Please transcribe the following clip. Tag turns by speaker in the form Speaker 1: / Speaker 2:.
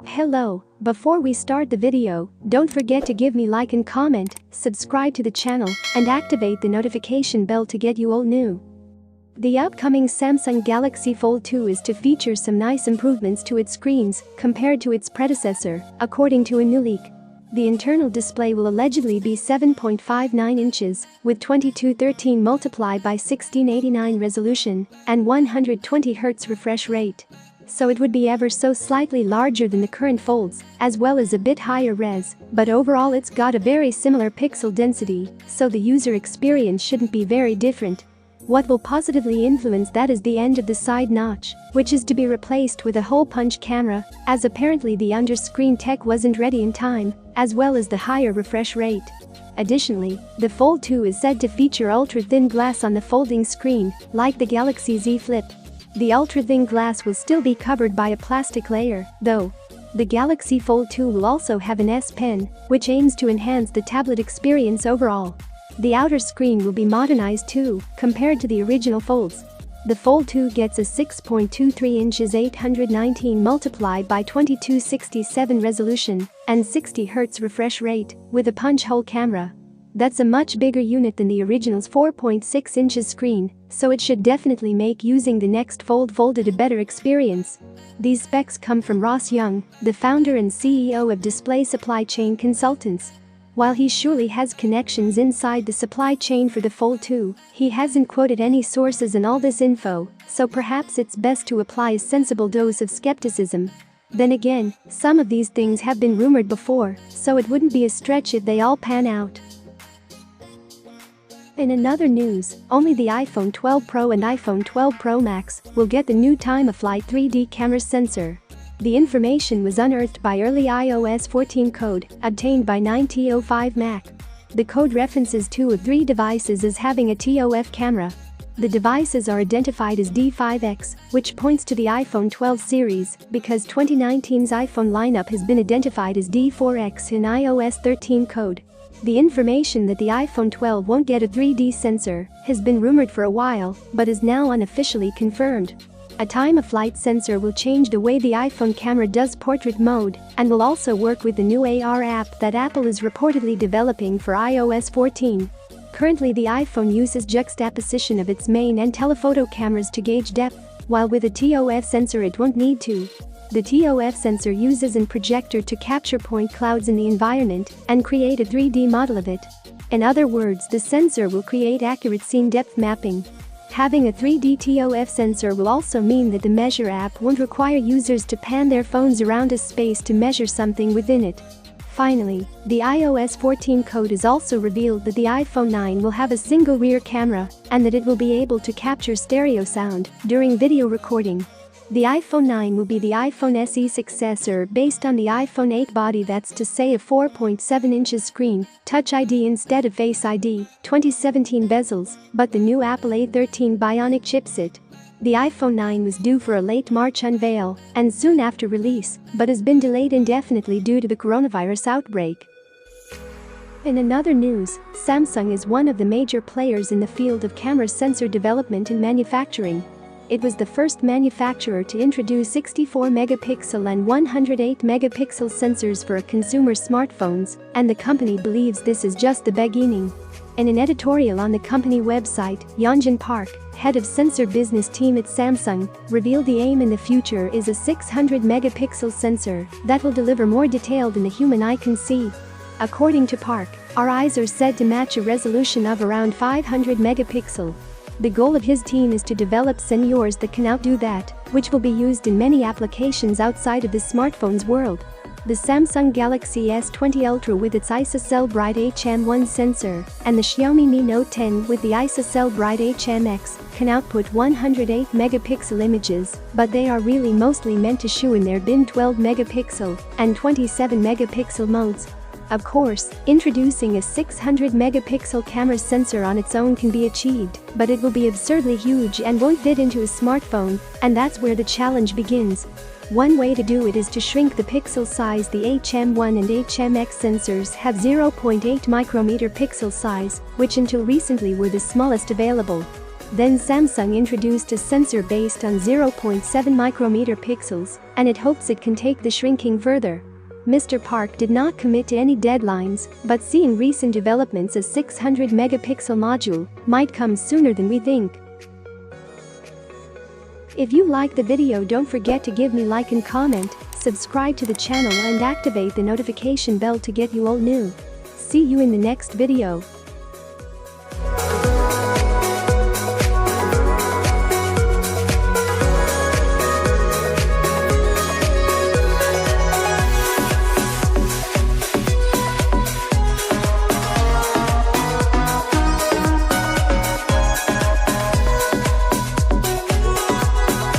Speaker 1: Hello, before we start the video, don't forget to give me like and comment, subscribe to the channel, and activate the notification bell to get you all new. The upcoming Samsung Galaxy Fold 2 is to feature some nice improvements to its screens compared to its predecessor, according to a new leak. The internal display will allegedly be 7.59 inches, with 2213 multiplied by 1689 resolution and 120 Hz refresh rate. So it would be ever so slightly larger than the current folds, as well as a bit higher res, but overall it's got a very similar pixel density, so the user experience shouldn't be very different. What will positively influence that is the end of the side notch, which is to be replaced with a hole punch camera, as apparently the under-screen tech wasn't ready in time, as well as the higher refresh rate. Additionally, the Fold 2 is said to feature ultra-thin glass on the folding screen, like the Galaxy Z Flip. The ultra-thin glass will still be covered by a plastic layer, though. The Galaxy Fold 2 will also have an S Pen, which aims to enhance the tablet experience overall. The outer screen will be modernized too, compared to the original Folds. The Fold 2 gets a 6.23 inches 819 multiplied by 2267 resolution and 60 Hz refresh rate, with a punch-hole camera. That's a much bigger unit than the original's 4.6 inches screen, so it should definitely make using the next Fold folded a better experience. These specs come from Ross Young, the founder and CEO of Display Supply Chain Consultants. While he surely has connections inside the supply chain for the Fold 2, he hasn't quoted any sources in all this info, so perhaps it's best to apply a sensible dose of skepticism. Then again, some of these things have been rumored before, so it wouldn't be a stretch if they all pan out. In another news, only the iPhone 12 Pro and iPhone 12 Pro Max will get the new time-of-flight 3D camera sensor. The information was unearthed by early iOS 14 code, obtained by 9T05 Mac. The code references two of three devices as having a TOF camera. The devices are identified as D5X, which points to the iPhone 12 series, because 2019's iPhone lineup has been identified as D4X in iOS 13 code. The information that the iPhone 12 won't get a 3D sensor has been rumored for a while, but is now unofficially confirmed. A time-of-flight sensor will change the way the iPhone camera does portrait mode and will also work with the new AR app that Apple is reportedly developing for iOS 14. Currently, the iPhone uses juxtaposition of its main and telephoto cameras to gauge depth, while with a TOF sensor it won't need to. The TOF sensor uses a projector to capture point clouds in the environment and create a 3D model of it. In other words, the sensor will create accurate scene depth mapping. Having a 3D TOF sensor will also mean that the Measure app won't require users to pan their phones around a space to measure something within it. Finally, the iOS 14 code has also revealed that the iPhone 9 will have a single rear camera and that it will be able to capture stereo sound during video recording. The iPhone 9 will be the iPhone SE successor based on the iPhone 8 body, that's to say a 4.7 inches screen, Touch ID instead of Face ID, 2017 bezels, but the new Apple A13 Bionic chipset. The iPhone 9 was due for a late March unveil and soon after release, but has been delayed indefinitely due to the coronavirus outbreak. In another news, Samsung is one of the major players in the field of camera sensor development and manufacturing. It was the first manufacturer to introduce 64-megapixel and 108-megapixel sensors for consumer smartphones, and the company believes this is just the beginning. In an editorial on the company website, Yeonjun Park, head of sensor business team at Samsung, revealed the aim in the future is a 600-megapixel sensor that will deliver more detail than the human eye can see. According to Park, our eyes are said to match a resolution of around 500 megapixel. The goal of his team is to develop sensors that can outdo that, which will be used in many applications outside of the smartphone's world. The Samsung Galaxy S20 Ultra with its ISOCELL Bright HM1 sensor and the Xiaomi Mi Note 10 with the ISOCELL Bright HMX can output 108 megapixel images, but they are really mostly meant to show in their bin 12 megapixel and 27 megapixel modes. Of course, introducing a 600-megapixel camera sensor on its own can be achieved, but it will be absurdly huge and won't fit into a smartphone, and that's where the challenge begins. One way to do it is to shrink the pixel size. The HM1 and HMX sensors have 0.8 micrometer pixel size, which until recently were the smallest available. Then Samsung introduced a sensor based on 0.7 micrometer pixels, and it hopes it can take the shrinking further. Mr. Park did not commit to any deadlines, but seeing recent developments, a 600 megapixel module might come sooner than we think. If you like the video, don't forget to give me like and comment, subscribe to the channel and activate the notification bell to get you all new. See you in the next video.